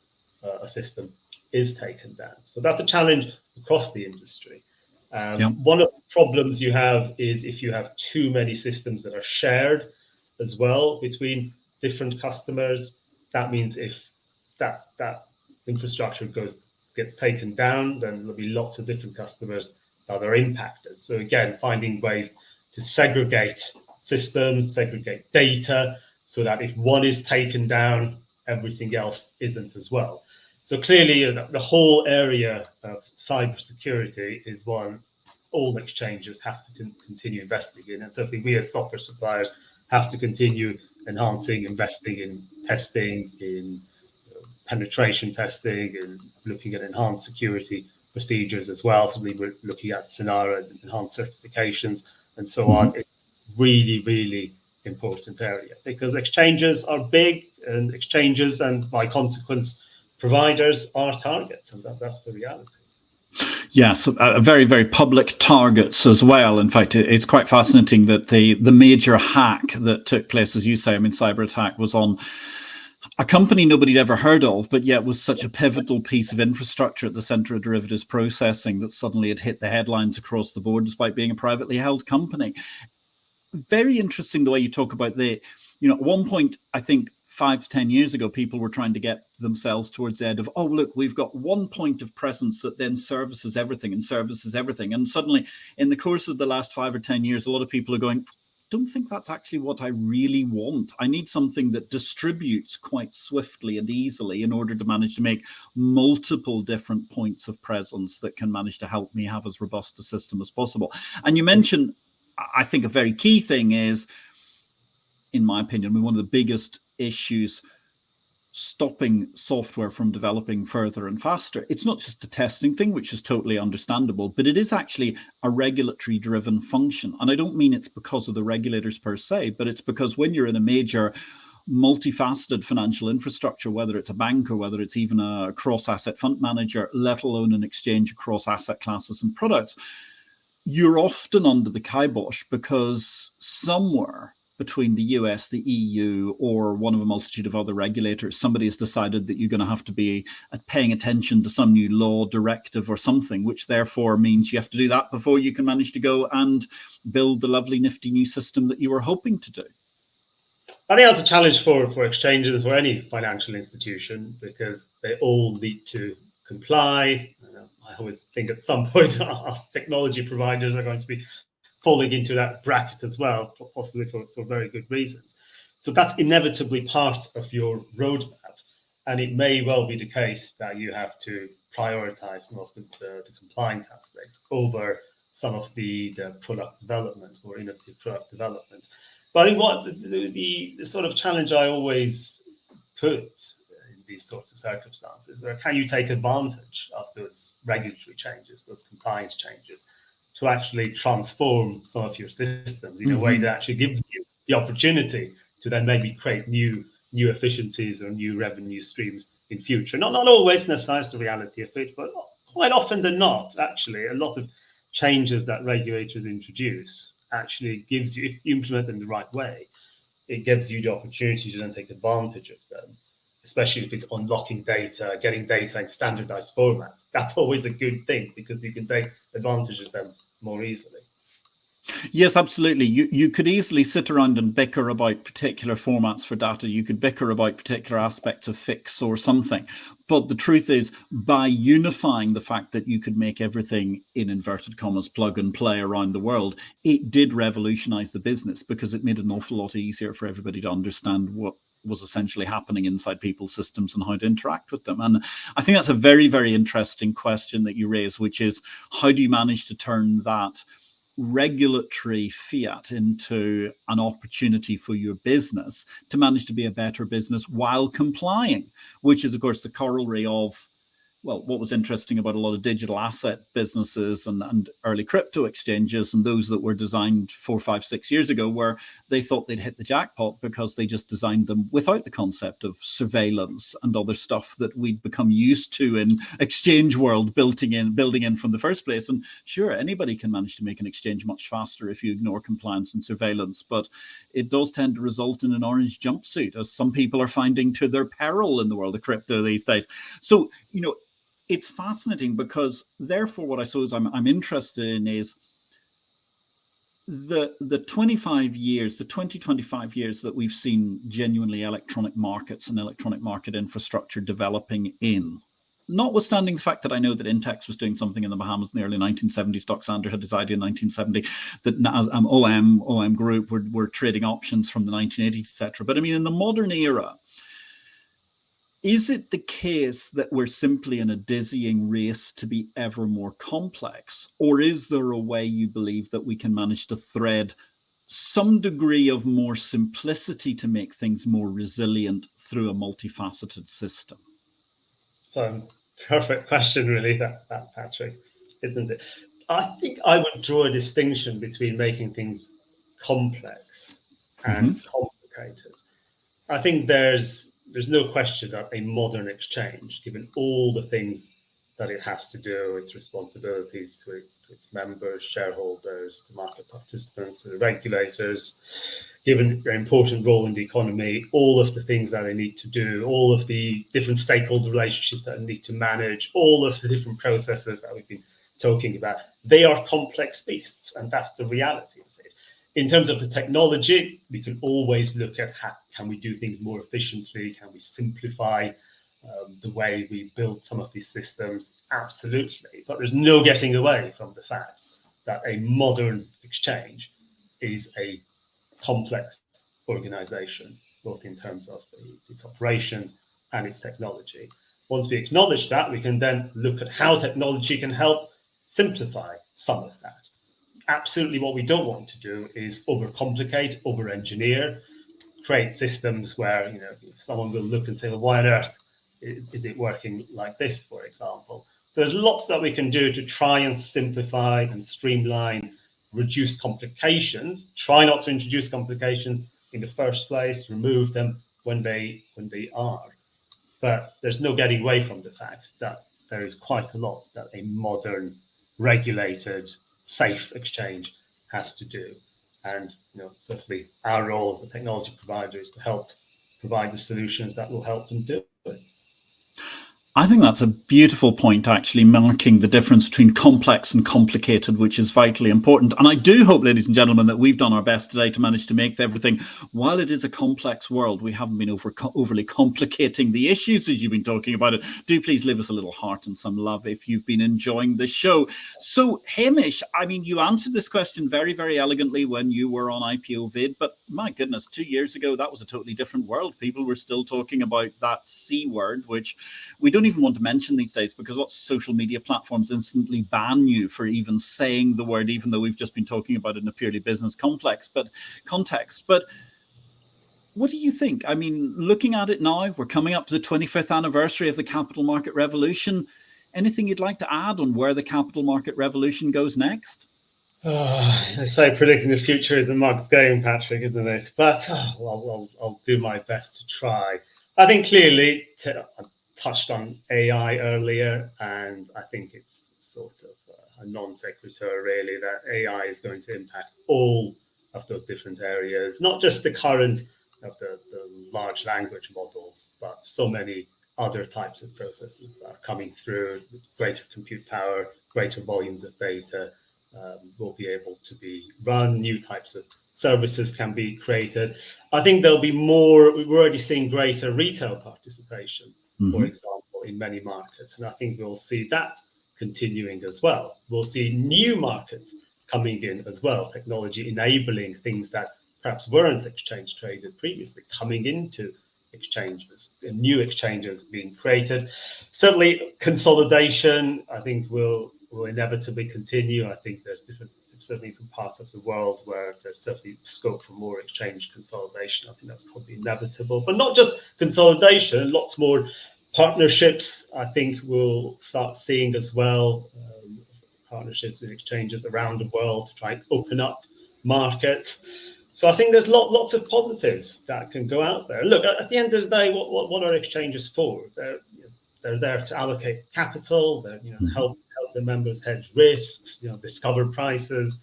a system is taken down. So that's a challenge across the industry. One of the problems you have is if you have too many systems that are shared as well between different customers. That means if that infrastructure gets taken down, then there'll be lots of different customers that are impacted. So again, finding ways to segregate systems, segregate data, so that if one is taken down, everything else isn't as well. So clearly, the whole area of cybersecurity is one all exchanges have to continue investing in, and certainly we as software suppliers have to continue enhancing, investing in testing, in penetration testing, and looking at enhanced security procedures as well. So we're looking at Sinara, enhanced certifications, and so on. It's really, really important area because exchanges are big, and exchanges, and by consequence, providers are targets, and that's the reality. Yes, very, very public targets as well. In fact, it's quite fascinating that the major hack that took place, as you say, cyber attack was on a company nobody'd ever heard of, but yet was such a pivotal piece of infrastructure at the center of derivatives processing that suddenly it hit the headlines across the board, despite being a privately held company. Very interesting the way you talk about at one point, I think 5 to 10 years ago, people were trying to get themselves towards the end of, oh, look, we've got one point of presence that then services everything. And suddenly, in the course of the last 5 or 10 years, a lot of people are going, don't think that's actually what I really want. I need something that distributes quite swiftly and easily in order to manage to make multiple different points of presence that can manage to help me have as robust a system as possible. And you mentioned, I think a very key thing is, in my opinion, one of the biggest issues stopping software from developing further and faster. It's not just a testing thing, which is totally understandable, but it is actually a regulatory driven function. And I don't mean it's because of the regulators per se, but it's because when you're in a major multifaceted financial infrastructure, whether it's a bank or whether it's even a cross-asset fund manager, let alone an exchange across asset classes and products, you're often under the kibosh because somewhere between the US, the EU, or one of a multitude of other regulators, somebody has decided that you're going to have to be paying attention to some new law, directive, or something, which therefore means you have to do that before you can manage to go and build the lovely, nifty new system that you were hoping to do. I think that's a challenge for exchanges, for any financial institution, because they all need to comply. I always think at some point us technology providers are going to be falling into that bracket as well, possibly for very good reasons. So that's inevitably part of your roadmap. And it may well be the case that you have to prioritize some of the compliance aspects over some of the product development or innovative product development. But I think what the sort of challenge I always put in these sorts of circumstances, where can you take advantage of those regulatory changes, those compliance changes, to actually transform some of your systems in a way that actually gives you the opportunity to then maybe create new efficiencies or new revenue streams in future. Not always necessarily the reality of it, but quite often than not, actually, a lot of changes that regulators introduce actually gives you, if you implement them the right way, it gives you the opportunity to then take advantage of them, especially if it's unlocking data, getting data in standardized formats. That's always a good thing because you can take advantage of them more easily. Yes, absolutely. You could easily sit around and bicker about particular formats for data. You could bicker about particular aspects of fix or something. But the truth is, by unifying the fact that you could make everything in inverted commas plug and play around the world, it did revolutionize the business because it made it an awful lot easier for everybody to understand what was essentially happening inside people's systems and how to interact with them. And I think that's a very, very interesting question that you raise, which is how do you manage to turn that regulatory fiat into an opportunity for your business to manage to be a better business while complying, which is, of course, the corollary of, well, what was interesting about a lot of digital asset businesses and early crypto exchanges and those that were designed 4, 5, 6 years ago, where they thought they'd hit the jackpot because they just designed them without the concept of surveillance and other stuff that we'd become used to in exchange world building in from the first place. And sure, anybody can manage to make an exchange much faster if you ignore compliance and surveillance, but it does tend to result in an orange jumpsuit, as some people are finding to their peril in the world of crypto these days. So, it's fascinating because therefore what I suppose I'm interested in is the 25 years, the 25 years that we've seen genuinely electronic markets and electronic market infrastructure developing in. Notwithstanding the fact that I know that Intex was doing something in the Bahamas in the early 1970s, Doc Sander had his idea in 1970, that OM Group were trading options from the 1980s, etc. But I mean, in the modern era, is it the case that we're simply in a dizzying race to be ever more complex? Or is there a way you believe that we can manage to thread some degree of more simplicity to make things more resilient through a multifaceted system? So, perfect question, really, that Patrick, isn't it? I think I would draw a distinction between making things complex and complicated. I think there's no question that a modern exchange, given all the things that it has to do, its responsibilities to its members, shareholders, to market participants, to the regulators, given their important role in the economy, all of the things that they need to do, all of the different stakeholder relationships that they need to manage, all of the different processes that we've been talking about, they are complex beasts, and that's the reality of it. In terms of the technology, we can always look at how can we do things more efficiently, can we simplify the way we build some of these systems? Absolutely. But there's no getting away from the fact that a modern exchange is a complex organization, both in terms of its operations and its technology. Once we acknowledge that, we can then look at how technology can help simplify some of that. Absolutely, what we don't want to do is overcomplicate, over-engineer, create systems where someone will look and say, well, why on earth is it working like this, for example? So there's lots that we can do to try and simplify and streamline, reduce complications, try not to introduce complications in the first place, remove them when they are. But there's no getting away from the fact that there is quite a lot that a modern, regulated, safe exchange has to do. And certainly our role as a technology provider is to help provide the solutions that will help them do it. I think that's a beautiful point, actually, marking the difference between complex and complicated, which is vitally important. And I do hope, ladies and gentlemen, that we've done our best today to manage to make everything, while it is a complex world, we haven't been overly complicating the issues as you've been talking about it. Do please leave us a little heart and some love if you've been enjoying the show. So, Hamish, I mean, you answered this question very, very elegantly when you were on IPO-VID, but my goodness, 2 years ago, that was a totally different world. People were still talking about that C word, which we don't even want to mention these days because lots of social media platforms instantly ban you for even saying the word, even though we've just been talking about it in a purely business context. But what do you think? I mean, looking at it now, we're coming up to the 25th anniversary of the capital market revolution. Anything you'd like to add on where the capital market revolution goes next? I say predicting the future is a mug's game, Patrick, isn't it? But I'll do my best to try. I think clearly, I touched on AI earlier, and I think it's sort of a non sequitur, really, that AI is going to impact all of those different areas, not just the current of the large language models, but so many other types of processes that are coming through, greater compute power, greater volumes of data. Will be able to be run, new types of services can be created. I think there'll be more, we're already seeing greater retail participation, for example, in many markets. And I think we'll see that continuing as well. We'll see new markets coming in as well, technology enabling things that perhaps weren't exchange traded previously, coming into exchanges, new exchanges being created. Certainly consolidation, I think will inevitably continue. I think there's certainly from parts of the world where there's certainly scope for more exchange consolidation. I think that's probably inevitable, but not just consolidation, lots more partnerships. I think we'll start seeing as well, partnerships with exchanges around the world to try and open up markets. So I think there's lots of positives that can go out there. Look, at the end of the day, what are exchanges for? They're there to allocate capital, help the members hedge risks, discover prices,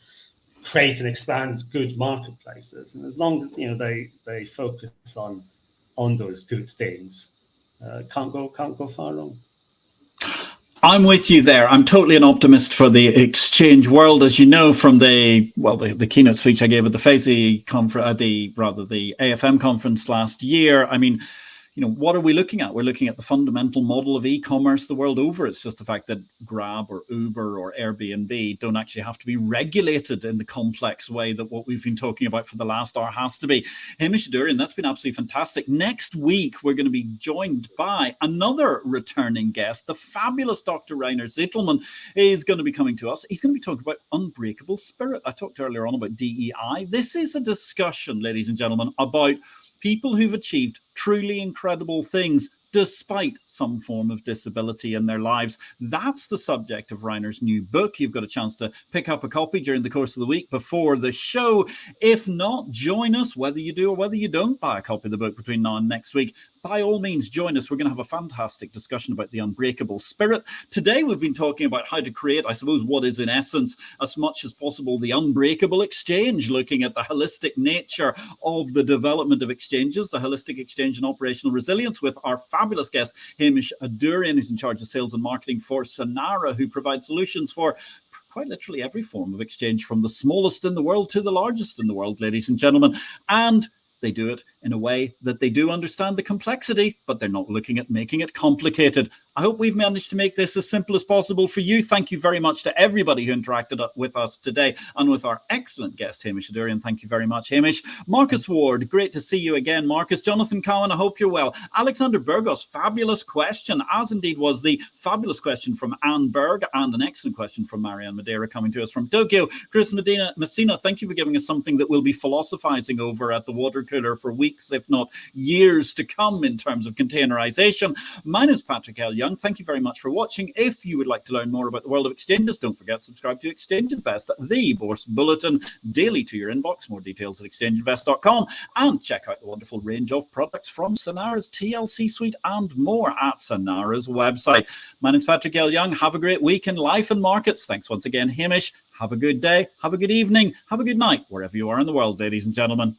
create and expand good marketplaces. And as long as they focus on those good things, can't go far wrong. I'm with you there. I'm totally an optimist for the exchange world, as you know from the keynote speech I gave at the FASE conference, the AFM conference last year. I mean, what are we looking at? We're looking at the fundamental model of e-commerce the world over. It's just the fact that Grab or Uber or Airbnb don't actually have to be regulated in the complex way that what we've been talking about for the last hour has to be. Hamish Adourian, that's been absolutely fantastic. Next week, we're going to be joined by another returning guest. The fabulous Dr. Rainer Zittelmann is going to be coming to us. He's going to be talking about unbreakable spirit. I talked earlier on about DEI. This is a discussion, ladies and gentlemen, about people who've achieved truly incredible things despite some form of disability in their lives. That's the subject of Rainer's new book. You've got a chance to pick up a copy during the course of the week before the show. If not, join us, whether you do or whether you don't buy a copy of the book between now and next week. By all means, join us. We're going to have a fantastic discussion about the unbreakable spirit. Today, we've been talking about how to create, I suppose, what is in essence, as much as possible, the unbreakable exchange, looking at the holistic nature of the development of exchanges, the holistic exchange and operational resilience with our fabulous guest, Hamish Adourian, who's in charge of sales and marketing for Sinara, who provides solutions for quite literally every form of exchange, from the smallest in the world to the largest in the world, ladies and gentlemen. And they do it in a way that they do understand the complexity, but they're not looking at making it complicated. I hope we've managed to make this as simple as possible for you. Thank you very much to everybody who interacted with us today and with our excellent guest, Hamish Adourian. Thank you very much, Hamish. Marcus Ward, great to see you again, Marcus. Jonathan Cowan, I hope you're well. Alexander Burgos, fabulous question, as indeed was the fabulous question from Anne Berg and an excellent question from Marianne Madeira coming to us from Tokyo. Chris Messina, thank you for giving us something that we'll be philosophizing over at the water cooler for weeks, if not years to come in terms of containerization. My name is Patrick L. Young. Thank you very much for watching. If you would like to learn more about the world of exchanges, don't forget to subscribe to Exchange Invest, the Bourse Bulletin, daily to your inbox. More details at exchangeinvest.com, and check out the wonderful range of products from Sinara's TLC suite and more at Sinara's website. My name is Patrick L. Young. Have a great week in life and markets. Thanks once again, Hamish. Have a good day, have a good evening, have a good night, wherever you are in the world, ladies and gentlemen.